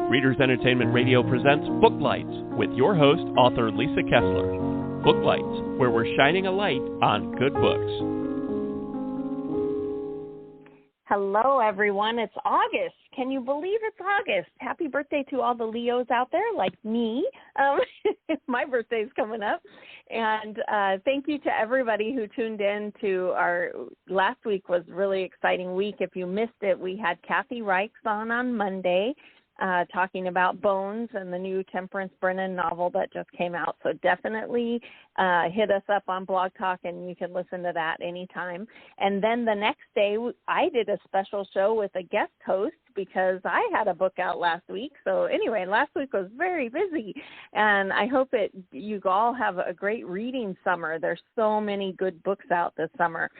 Readers Entertainment Radio presents Booklights with your host, author Lisa Kessler. Booklights, where we're shining a light on good books. Hello, everyone. It's August. Can you believe it's August? Happy birthday to all the Leos out there like me. My birthday's coming up. And thank you to everybody who tuned in to our last week was a really exciting week. If you missed it, we had Kathy Reichs on Monday talking about Bones and the new Temperance Brennan novel that just came out. So definitely hit us up on Blog Talk and you can listen to that anytime. And then the next day, I did a special show with a guest host because I had a book out last week. So anyway, last week was very busy. And I hope you all have a great reading summer. There's so many good books out this summer.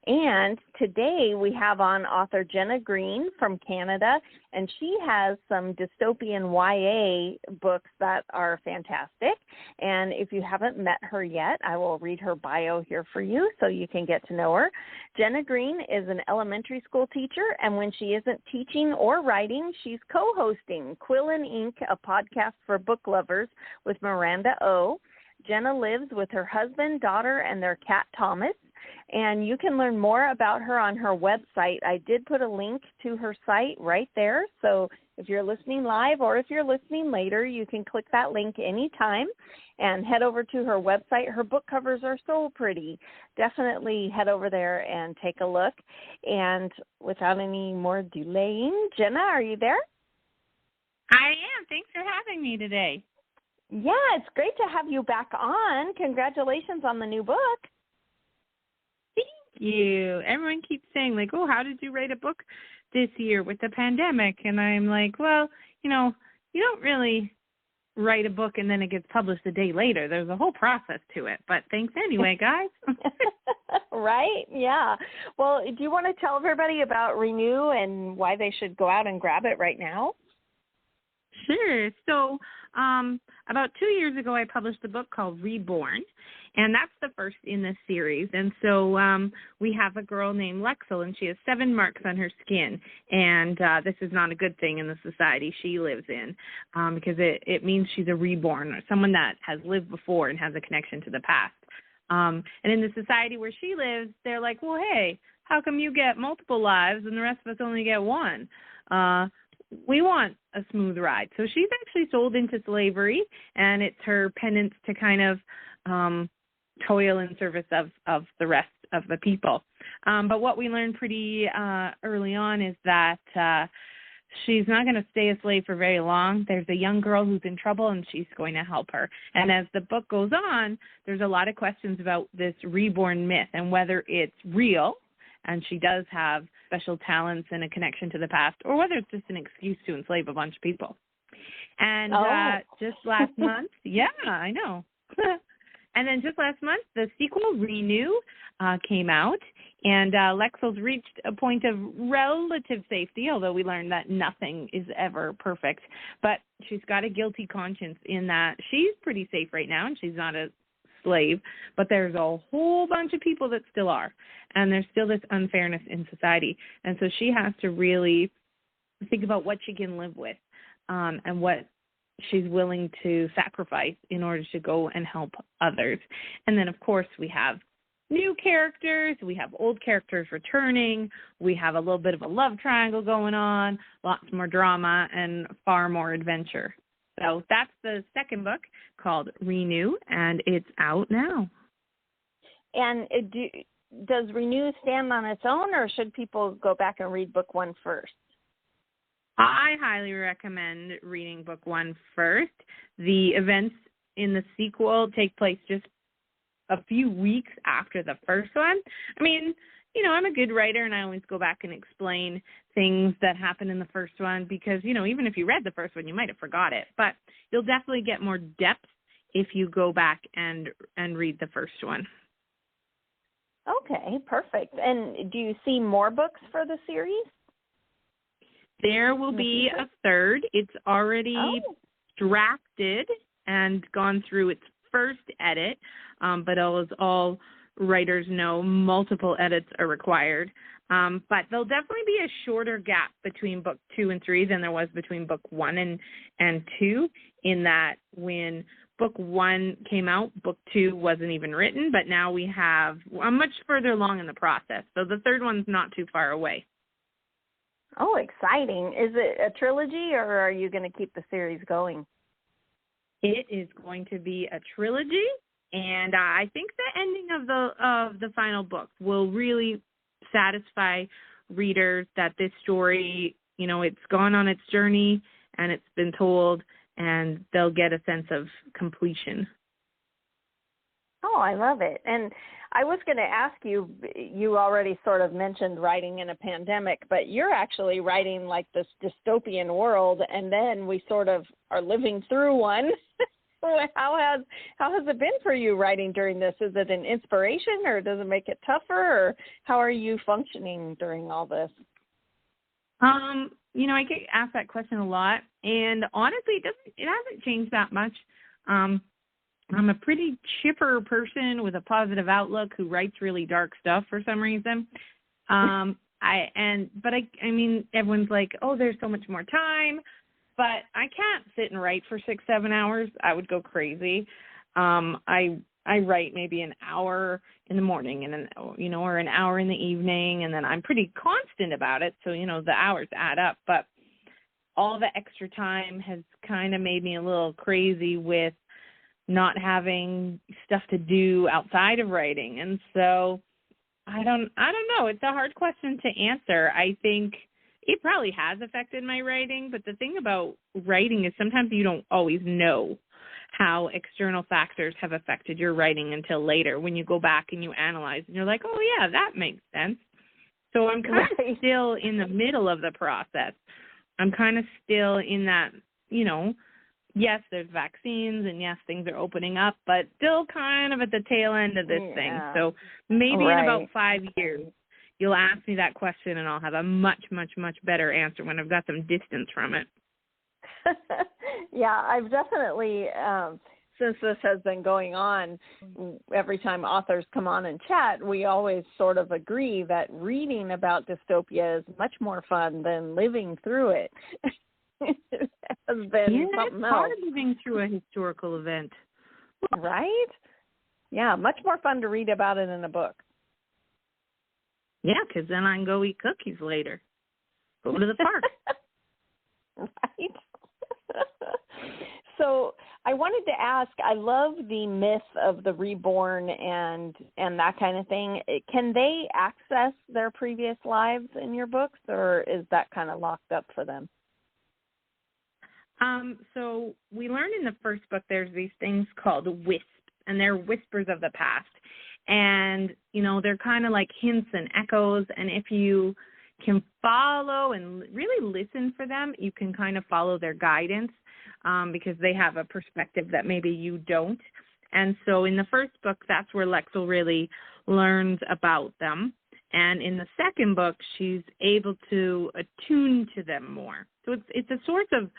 And today we have on author Jenna Greene from Canada, and she has some dystopian YA books that are fantastic. And if you haven't met her yet, I will read her bio here for you so you can get to know her. Jenna Greene is an elementary school teacher, and when she isn't teaching or writing, she's co-hosting Quillin Inc., a podcast for book lovers with Miranda O. Jenna lives with her husband, daughter, and their cat Thomas. And you can learn more about her on her website. I did put a link to her site right there. So if you're listening live or if you're listening later, you can click that link anytime and head over to her website. Her book covers are so pretty. Definitely head over there and take a look. And without any more delaying, Jenna, are you there? I am. Thanks for having me today. Yeah, it's great to have you back on. Congratulations on the new book. You. Everyone keeps saying, like, oh, how did you write a book this year with the pandemic? And I'm like, well, you don't really write a book and then it gets published a day later. There's a whole process to it. But thanks anyway, guys. Right? Yeah. Well, do you want to tell everybody about Renew and why they should go out and grab it right now? Sure. So about 2 years ago, I published a book called Reborn, and that's the first in this series. And so we have a girl named Lexel, and she has 7 marks on her skin, and this is not a good thing in the society she lives in because it means she's a reborn, or someone that has lived before and has a connection to the past. And in the society where she lives, they're like, well, hey, how come you get multiple lives and the rest of us only get one? We want a smooth ride. So she's actually sold into slavery, and it's her penance to kind of toil in service of the rest of the people. But what we learned pretty early on is that she's not going to stay a slave for very long. There's a young girl who's in trouble, and she's going to help her. And as the book goes on, there's a lot of questions about this reborn myth and whether it's real, and she does have special talents and a connection to the past, or whether it's just an excuse to enslave a bunch of people. And just last month, yeah, I know. And then just last month, the sequel, Renew, came out, and Lexel's reached a point of relative safety, although we learned that nothing is ever perfect. But she's got a guilty conscience in that she's pretty safe right now, and she's not a slave, but there's a whole bunch of people that still are, and there's still this unfairness in society. And so she has to really think about what she can live with and what she's willing to sacrifice in order to go and help others. And then, of course, we have new characters, we have old characters returning, we have a little bit of a love triangle going on, lots more drama, and far more adventure. So that's the second book called Renew, and it's out now. And does Renew stand on its own, or should people go back and read book 1 first? I highly recommend reading book 1 first. The events in the sequel take place just a few weeks after the first one. I mean, I'm a good writer, and I always go back and explain things that happened in the first one because, even if you read the first one, you might have forgot it. But you'll definitely get more depth if you go back and read the first one. Okay, perfect. And do you see more books for the series? There will be a third. It's already drafted and gone through its first edit, but it was all writers know, multiple edits are required. But there'll definitely be a shorter gap between book 2 and 3 than there was between book 1 and 2, in that when book 1 came out, book 2 wasn't even written, but now I'm much further along in the process. So the third one's not too far away. Oh, exciting. Is it a trilogy, or are you going to keep the series going? It is going to be a trilogy, and I think the ending of the final book will really satisfy readers that this story, it's gone on its journey and it's been told, and they'll get a sense of completion. Oh, I love it. And I was going to ask you, you already sort of mentioned writing in a pandemic, but you're actually writing like this dystopian world, and then we sort of are living through one. How has it been for you writing during this? Is it an inspiration, or does it make it tougher, or how are you functioning during all this? I get asked that question a lot, and honestly, it hasn't changed that much. I'm a pretty chipper person with a positive outlook who writes really dark stuff for some reason. Everyone's like, oh, there's so much more time. But I can't sit and write for 6-7 hours. I would go crazy. I write maybe an hour in the morning and or an hour in the evening, and then I'm pretty constant about it. So, the hours add up. But all the extra time has kind of made me a little crazy with not having stuff to do outside of writing. And so I don't know. It's a hard question to answer. I think it probably has affected my writing, but the thing about writing is sometimes you don't always know how external factors have affected your writing until later when you go back and you analyze and you're like, oh, yeah, that makes sense. So I'm kind of still in the middle of the process. I'm kind of still in that, yes, there's vaccines and yes, things are opening up, but still kind of at the tail end of this thing. So maybe in about 5 years, you'll ask me that question and I'll have a much, much, much better answer when I've got some distance from it. Yeah, I've definitely, since this has been going on, every time authors come on and chat, we always sort of agree that reading about dystopia is much more fun than living through it. It has been something else. Hard living through a historical event. Right? Yeah, much more fun to read about it in a book. Yeah, because then I can go eat cookies later. Go to the park. Right? So I wanted to ask, I love the myth of the reborn and that kind of thing. Can they access their previous lives in your books, or is that kind of locked up for them? So we learned in the first book there's these things called wisps, and they're whispers of the past. And, they're kind of like hints and echoes, and if you can follow and really listen for them, you can kind of follow their guidance because they have a perspective that maybe you don't. And so in the first book, that's where Lexel really learns about them. And in the second book, she's able to attune to them more. So it's a source of,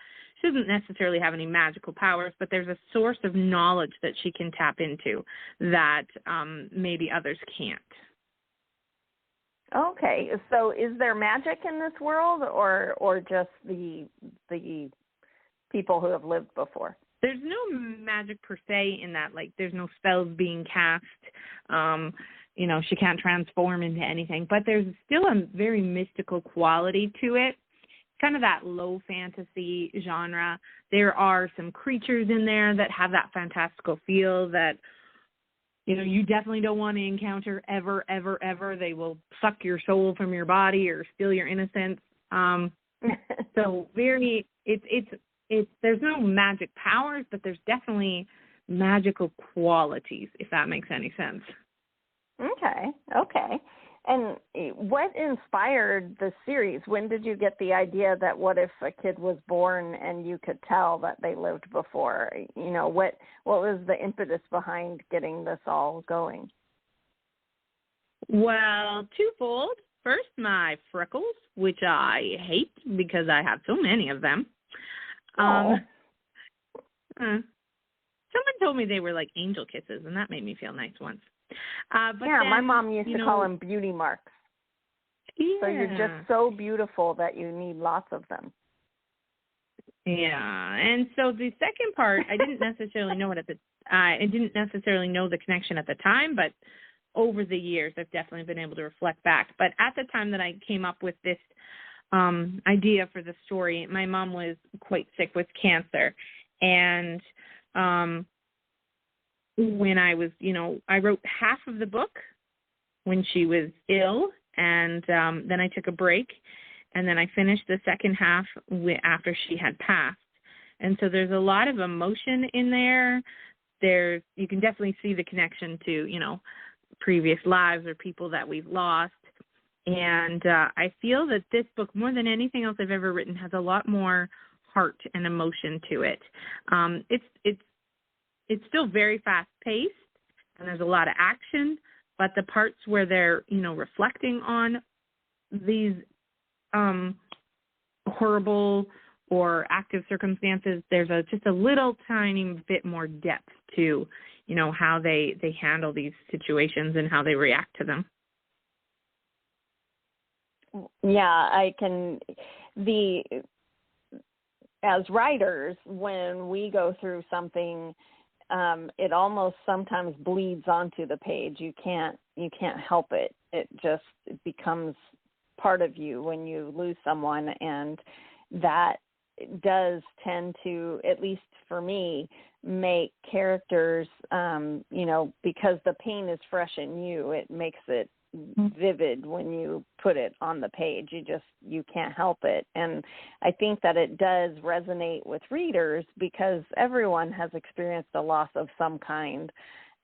she doesn't necessarily have any magical powers, but there's a source of knowledge that she can tap into that maybe others can't. Okay, so is there magic in this world, or just the people who have lived before? There's no magic per se in that, like there's no spells being cast. She can't transform into anything, but there's still a very mystical quality to it. Kind of that low fantasy genre. There are some creatures in there that have that fantastical feel that, you definitely don't want to encounter ever, ever, ever. They will suck your soul from your body or steal your innocence. So there's no magic powers, but there's definitely magical qualities, if that makes any sense. Okay. And what inspired the series? When did you get the idea that what if a kid was born and you could tell that they lived before? What was the impetus behind getting this all going? Well, twofold. First, my freckles, which I hate because I have so many of them. Someone told me they were like angel kisses, and that made me feel nice once. But yeah, then, my mom used to call them beauty marks. Yeah. So you're just so beautiful that you need lots of them. Yeah, and so the second part, I didn't necessarily know it I didn't necessarily know the connection at the time, but over the years, I've definitely been able to reflect back. But at the time that I came up with this idea for the story, my mom was quite sick with cancer, and when I was, I wrote half of the book when she was ill, and then I took a break. And then I finished the second half after she had passed. And so there's a lot of emotion in there. You can definitely see the connection to, previous lives or people that we've lost. And I feel that this book, more than anything else I've ever written, has a lot more heart and emotion to it. It's still very fast-paced, and there's a lot of action, but the parts where they're, reflecting on these horrible or active circumstances, there's just a little tiny bit more depth to, how they handle these situations and how they react to them. Yeah, as writers, when we go through something, it almost sometimes bleeds onto the page. You can't help it. It becomes part of you when you lose someone, and that does tend to, at least for me, make characters, because the pain is fresh in you, it makes it vivid when you put it on the page. You can't help it. And I think that it does resonate with readers because everyone has experienced a loss of some kind,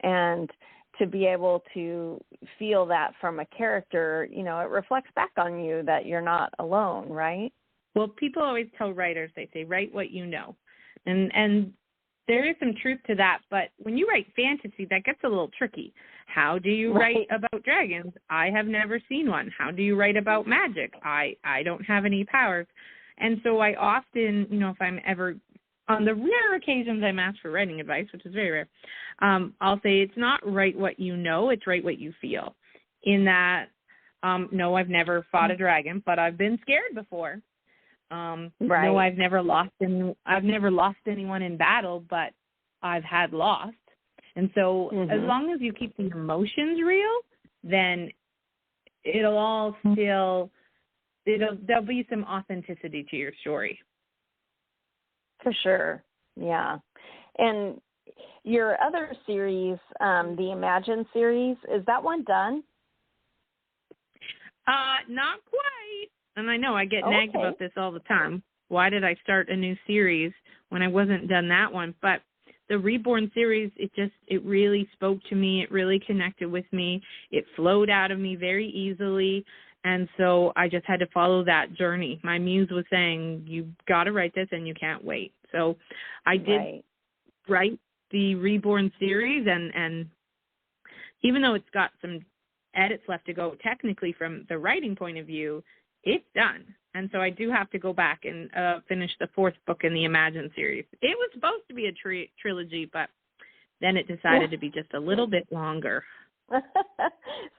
and to be able to feel that from a character, it reflects back on you that you're not alone, right? Well, people always tell writers, they say, write what you know. And there is some truth to that, but when you write fantasy, that gets a little tricky. How do you write about dragons? I have never seen one. How do you write about magic? I don't have any powers. And so I often, if I'm ever, on the rare occasions I'm asked for writing advice, which is very rare, I'll say it's not write what you know, it's write what you feel. In that, no, I've never fought a dragon, but I've been scared before. No, I've never lost anyone in battle, but I've had loss. And so as long as you keep the emotions real, then there'll be some authenticity to your story. For sure. Yeah. And your other series, the Imagine series, is that one done? Not quite. And I know I get nagged about this all the time. Why did I start a new series when I wasn't done that one? But the Reborn series, it really spoke to me. It really connected with me. It flowed out of me very easily. And so I just had to follow that journey. My muse was saying, you got to write this and you can't wait. So I did write the Reborn series. And even though it's got some edits left to go, technically from the writing point of view, it's done. And so I do have to go back and finish the fourth book in the Imagine series. It was supposed to be a trilogy, but then it decided to be just a little bit longer.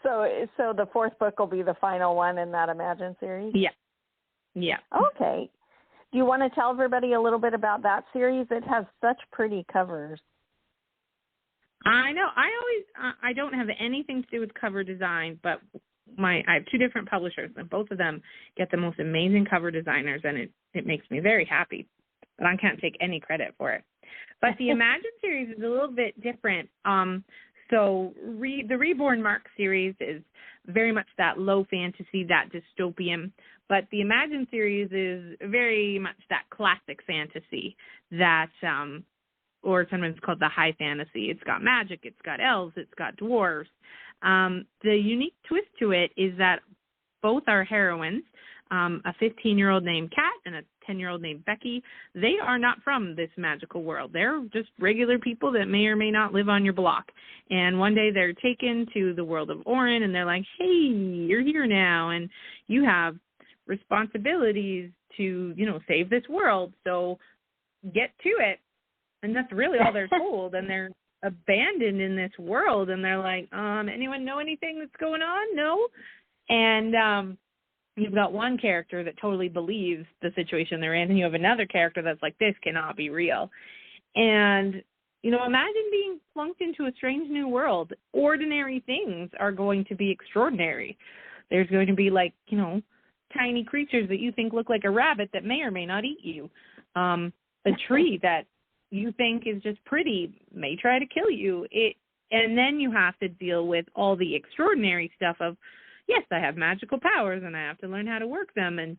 So the fourth book will be the final one in that Imagine series? Yeah. Okay. Do you want to tell everybody a little bit about that series? It has such pretty covers. I know. I don't have anything to do with cover design, but I have two different publishers, and both of them get the most amazing cover designers, and it makes me very happy. But I can't take any credit for it. But the Imagine series is a little bit different. So the Reborn Mark series is very much that low fantasy, that dystopian. But the Imagine series is very much that classic fantasy that, or sometimes called the high fantasy. It's got magic, it's got elves, it's got dwarves. The unique twist to it is that both our heroines, a 15-year-old named Kat and a 10-year-old named Becky, they are not from this magical world. They're just regular people that may or may not live on your block. And one day they're taken to the world of Orin, and they're like, hey, you're here now, and you have responsibilities to, save this world, so get to it. And that's really all they're told, and they're abandoned in this world, and they're like, anyone know anything that's going on? No. And you've got one character that totally believes the situation they're in, and you have another character that's like, this cannot be real. And, imagine being plunked into a strange new world. Ordinary things are going to be extraordinary. There's going to be tiny creatures that you think look like a rabbit that may or may not eat you. A tree that you think is just pretty may try to kill you. And then you have to deal with all the extraordinary stuff of, yes, I have magical powers and I have to learn how to work them, and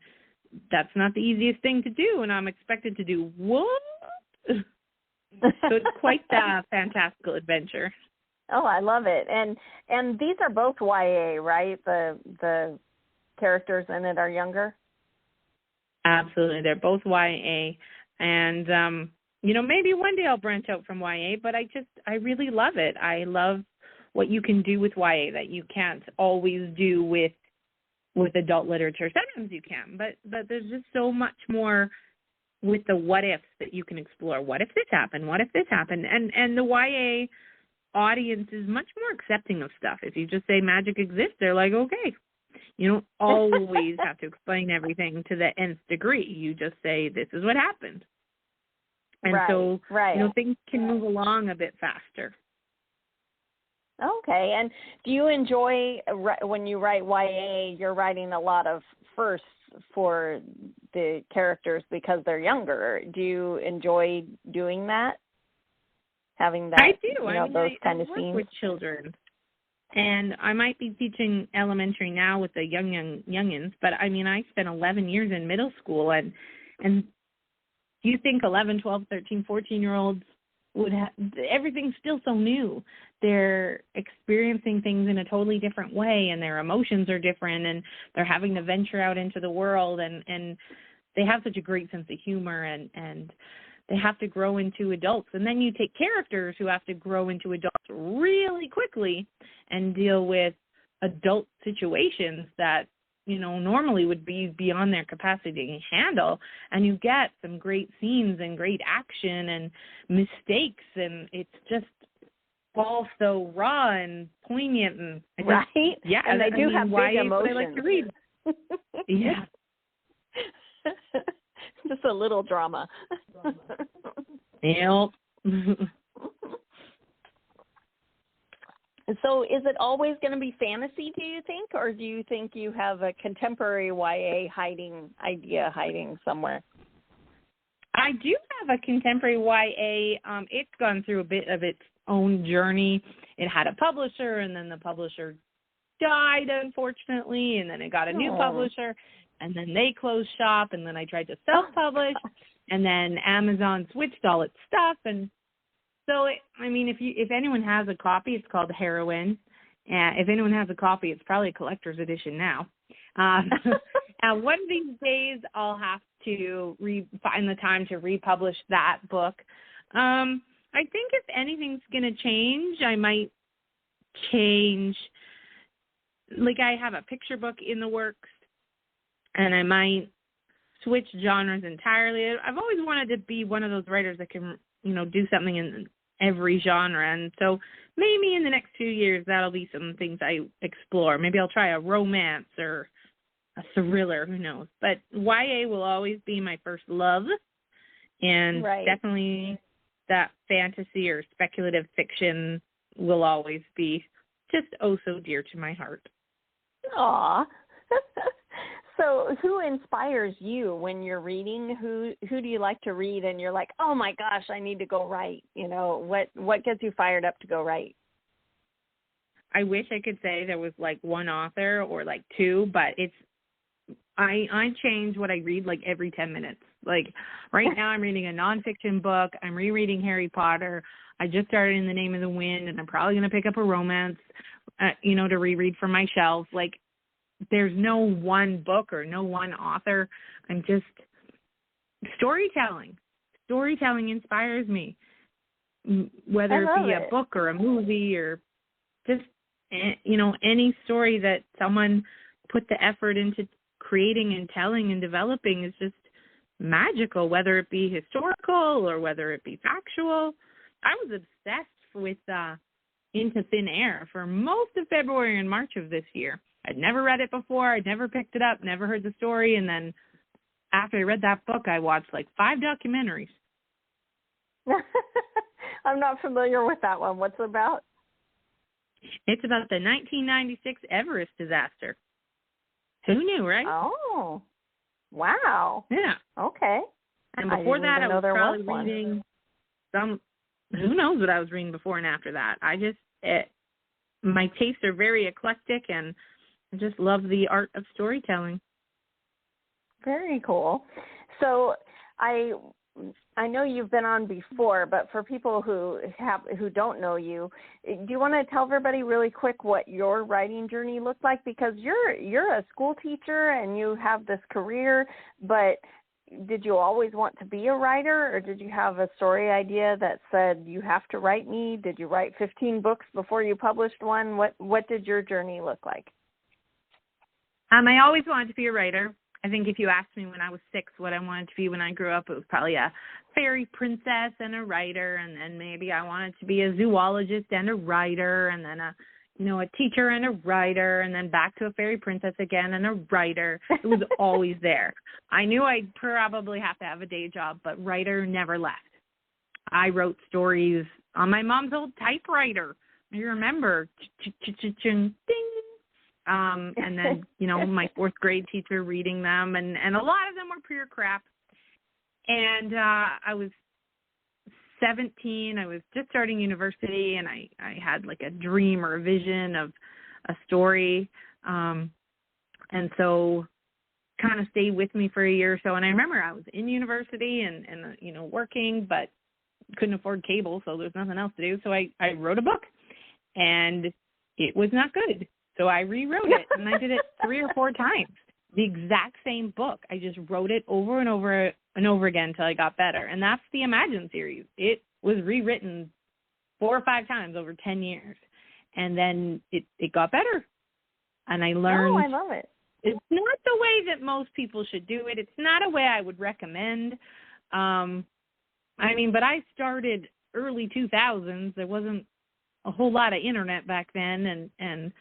that's not the easiest thing to do, and I'm expected to do what? So it's quite a fantastical adventure. Oh, I love it. And these are both YA, right? The characters in it are younger? Absolutely. They're both YA. And, maybe one day I'll branch out from YA, but I really love it. I love what you can do with YA that you can't always do with adult literature. Sometimes you can, but there's just so much more with the what ifs that you can explore. What if this happened? What if this happened? And the YA audience is much more accepting of stuff. If you just say magic exists, they're like, okay. You don't always have to explain everything to the nth degree. You just say, this is what happened. And so things can move along a bit faster. Okay. And do you enjoy, when you write YA, you're writing a lot of firsts for the characters because they're younger. Do you enjoy doing that? Having that, I do. those kind of work scenes? With children. And I might be teaching elementary now with the youngins, but I spent 11 years in middle school, and you think 11, 12, 13, 14-year-olds would have, everything's still so new. They're experiencing things in a totally different way, and their emotions are different, and they're having to venture out into the world, and they have such a great sense of humor, and they have to grow into adults. And then you take characters who have to grow into adults really quickly and deal with adult situations that, normally would be beyond their capacity to handle. And you get some great scenes and great action and mistakes, and it's just all so raw and poignant. And right? Yeah. And they do have big emotions. I like to read. Yeah. Just a little drama. Yep. So is it always going to be fantasy, do you think? Or do you think you have a contemporary YA hiding somewhere? I do have a contemporary YA. It's gone through a bit of its own journey. It had a publisher, and then the publisher died, unfortunately, and then it got a new publisher, and then they closed shop, and then I tried to self-publish, and then Amazon switched all its stuff. And so, if anyone has a copy, it's called Heroine. If anyone has a copy, it's probably a collector's edition now. And one of these days, I'll have to find the time to republish that book. I think if anything's going to change, I might change. Like, I have a picture book in the works, and I might switch genres entirely. I've always wanted to be one of those writers that can, do something in every genre. And so maybe in the next few years, that'll be some things I explore. Maybe I'll try a romance or a thriller, who knows. But YA will always be my first love, and definitely that fantasy or speculative fiction will always be just oh so dear to my heart. Aw. So who inspires you when you're reading? Who do you like to read and you're like, oh my gosh, I need to go write? What gets you fired up to go write? I wish I could say there was like one author or like two, but I change what I read like every 10 minutes. Like right now I'm reading a nonfiction book. I'm rereading Harry Potter. I just started In the Name of the Wind, and I'm probably going to pick up a romance, to reread from my shelf. Like, there's no one book or no one author. I'm just storytelling. Storytelling inspires me, whether it be a book or a movie or just, any story that someone put the effort into creating and telling and developing is just magical, whether it be historical or whether it be factual. I was obsessed with Into Thin Air for most of February and March of this year. I'd never read it before. I'd never picked it up, never heard the story. And then after I read that book, I watched like 5 documentaries. I'm not familiar with that one. What's it about? It's about the 1996 Everest disaster. Who knew, right? Oh, wow. Yeah. Okay. And before that, I was probably reading some, who knows what I was reading before and after that. My tastes are very eclectic, and I just love the art of storytelling. Very cool. So I know you've been on before, but for people who don't know you, do you want to tell everybody really quick what your writing journey looked like? Because you're a school teacher and you have this career, but did you always want to be a writer, or did you have a story idea that said you have to write me? Did you write 15 books before you published one? What did your journey look like? I always wanted to be a writer. I think if you asked me when I was 6 what I wanted to be when I grew up, it was probably a fairy princess and a writer, and then maybe I wanted to be a zoologist and a writer, and then a teacher and a writer, and then back to a fairy princess again and a writer. It was always there. I knew I'd probably have to have a day job, but writer never left. I wrote stories on my mom's old typewriter. I remember, ding. And then, my 4th grade teacher reading them, and a lot of them were pure crap. And I was 17. I was just starting university, and I had like a dream or a vision of a story. And so kind of stayed with me for a year or so. And I remember I was in university and working, but couldn't afford cable, so there's nothing else to do. So I wrote a book, and it was not good. So I rewrote it, and I did it 3 or 4 times. The exact same book. I just wrote it over and over and over again until I got better. And that's the Imagine series. It was rewritten 4 or 5 times over 10 years. And then it got better. And I learned. Oh, I love it. It's not the way that most people should do it. It's not a way I would recommend. But I started early 2000s. There wasn't a whole lot of internet back then, and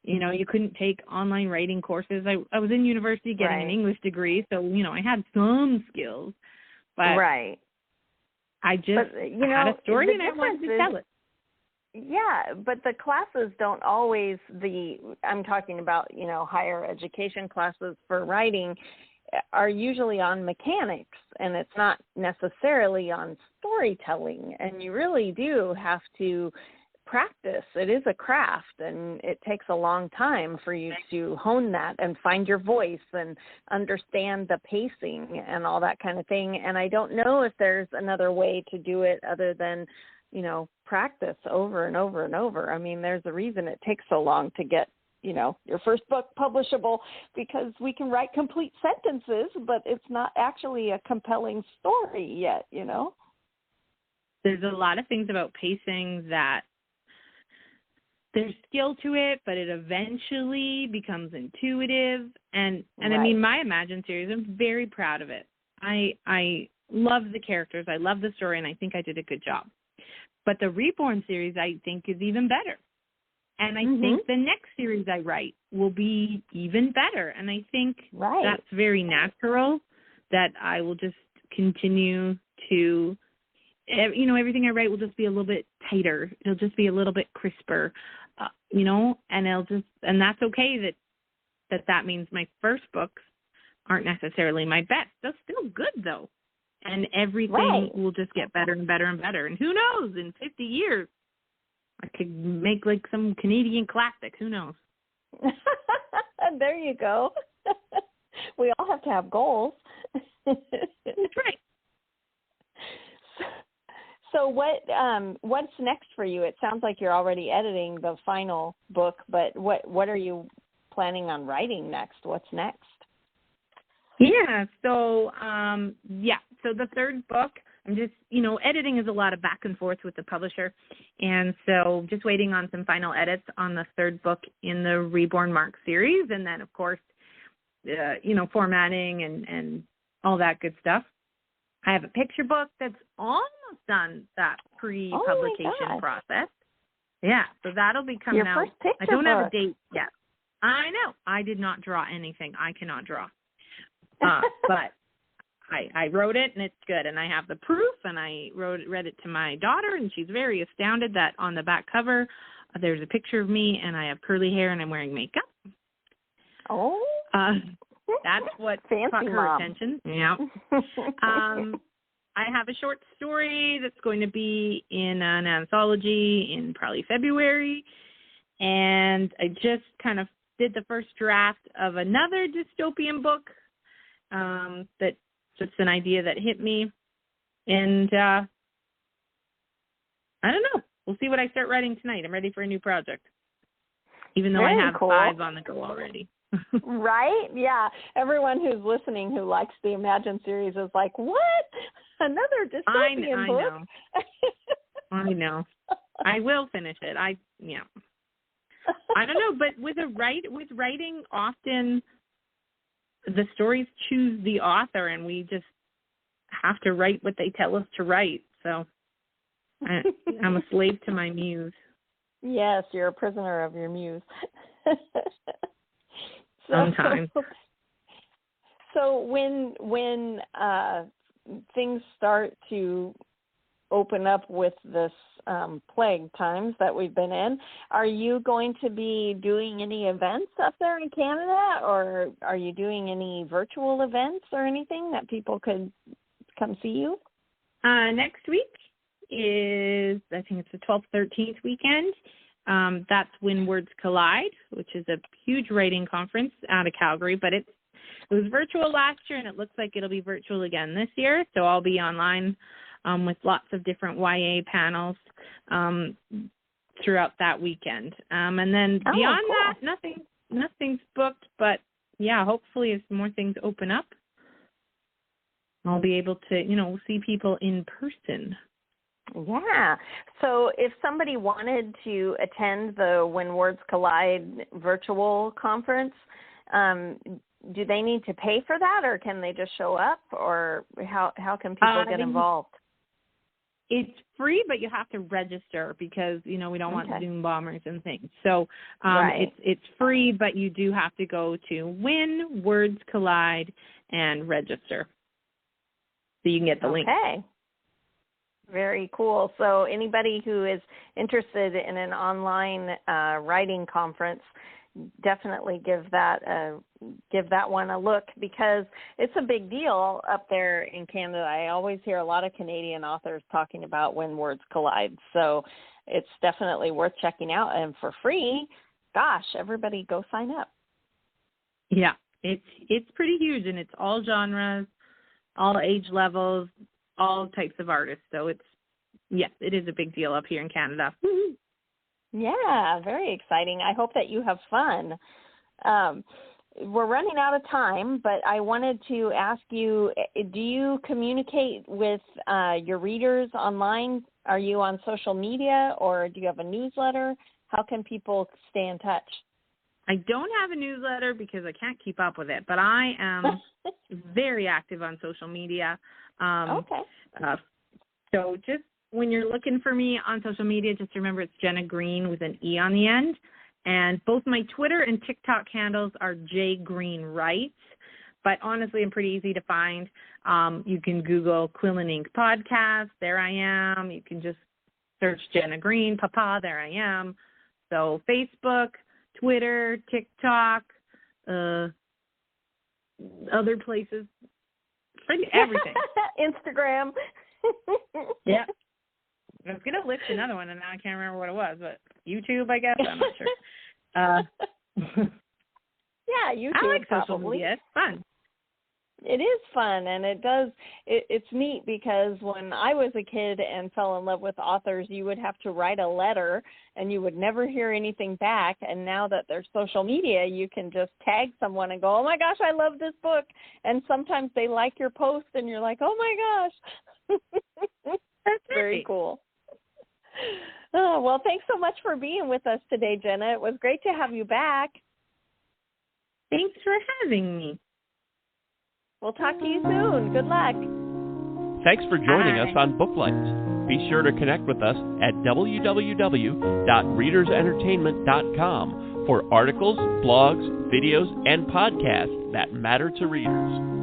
you couldn't take online writing courses. I was in university getting an English degree, so, I had some skills. But I just had a story and I wanted to tell it. Yeah, but the classes don't always, I'm talking about, higher education classes for writing are usually on mechanics, and it's not necessarily on storytelling. And you really do have to practice. It is a craft, and it takes a long time for you to hone that and find your voice and understand the pacing and all that kind of thing. And I don't know if there's another way to do it other than, practice over and over and over. I mean, there's a reason it takes so long to get, your first book publishable, because we can write complete sentences, but it's not actually a compelling story yet, There's a lot of things about pacing that there's skill to it, but it eventually becomes intuitive. And I mean, my Imagine series, I'm very proud of it. I love the characters. I love the story, and I think I did a good job. But the Reborn series, I think, is even better. And I think the next series I write will be even better. And I think that's very natural, that I will just continue to, everything I write will just be a little bit tighter. It'll just be a little bit crisper, and that's okay that means my first books aren't necessarily my best. They're still good, though. And everything will just get better and better and better. And who knows, in 50 years, I could make like some Canadian classic. Who knows? There you go. We all have to have goals. That's right. So what's next for you? It sounds like you're already editing the final book, but what are you planning on writing next? What's next? Yeah, so the 3rd book, I'm just, editing is a lot of back and forth with the publisher, and so just waiting on some final edits on the 3rd book in the Reborn Mark series, and then, of course, formatting and all that good stuff. I have a picture book that's almost done that pre-publication process. Yeah, so that'll be coming Your out. First picture I don't book. have a date yet. I know. I did not draw anything. I cannot draw. But I wrote it, and it's good. And I have the proof, and I read it to my daughter, and she's very astounded that on the back cover there's a picture of me, and I have curly hair, and I'm wearing makeup. Oh. That's what Fancy caught her mom. attention. Yeah. I have a short story that's going to be in an anthology in probably February. And I just kind of did the first draft of another dystopian book that's just an idea that hit me. And I don't know. We'll see what I start writing tonight. I'm ready for a new project, even though Very I have cool. 5 on the go already. Right? Yeah. Everyone who's listening who likes the Imagine series is like, what? Another dystopian book? I know. I will finish it. I don't know, but with writing, often the stories choose the author, and we just have to write what they tell us to write. So I'm a slave to my muse. Yes, you're a prisoner of your muse. Sometimes. So when things start to open up with this plague times that we've been in, are you going to be doing any events up there in Canada, or are you doing any virtual events or anything that people could come see you? Next week is, I think it's the 12th, 13th weekend. That's When Words Collide, which is a huge writing conference out of Calgary, but it was virtual last year, and it looks like it'll be virtual again this year. So I'll be online with lots of different YA panels throughout that weekend. And then beyond that, nothing's booked, but yeah, hopefully as more things open up, I'll be able to, see people in person. Yeah. So if somebody wanted to attend the When Words Collide virtual conference, do they need to pay for that, or can they just show up, or how can people get involved? It's free, but you have to register because, we don't want Zoom bombers and things. So it's free, but you do have to go to When Words Collide and register so you can get the link. Okay. Very cool. So anybody who is interested in an online writing conference, definitely give that one a look, because it's a big deal up there in Canada. I always hear a lot of Canadian authors talking about When Words Collide. So it's definitely worth checking out, and for free. Gosh, everybody go sign up. Yeah, it's pretty huge, and it's all genres, all age levels, all types of artists. So it is a big deal up here in Canada. Yeah, very exciting. I hope that you have fun. We're running out of time, but I wanted to ask you, do you communicate with your readers online? Are you on social media, or do you have a newsletter? How can people stay in touch? I don't have a newsletter because I can't keep up with it, but I am very active on social media. Okay. So just when you're looking for me on social media, just remember it's Jenna Greene with an E on the end. And both my Twitter and TikTok handles are J Greene Writes. But honestly, I'm pretty easy to find. You can Google Quill and Ink Podcast. There I am. You can just search Jenna Greene, Papa. There I am. So Facebook, Twitter, TikTok, other places, everything. Instagram. Yeah. I was going to list another one, and now I can't remember what it was, but YouTube, I guess. I'm not sure. Yeah, YouTube. I like social probably. media. It's fun. It is fun, and it's neat, because when I was a kid and fell in love with authors, you would have to write a letter, and you would never hear anything back. And now that there's social media, you can just tag someone and go, oh, my gosh, I love this book. And sometimes they like your post, and you're like, oh, my gosh. That's very cool. Oh, well, thanks so much for being with us today, Jenna. It was great to have you back. Thanks for having me. We'll talk to you soon. Good luck. Thanks for joining us on Booklights. Be sure to connect with us at www.readersentertainment.com for articles, blogs, videos, and podcasts that matter to readers.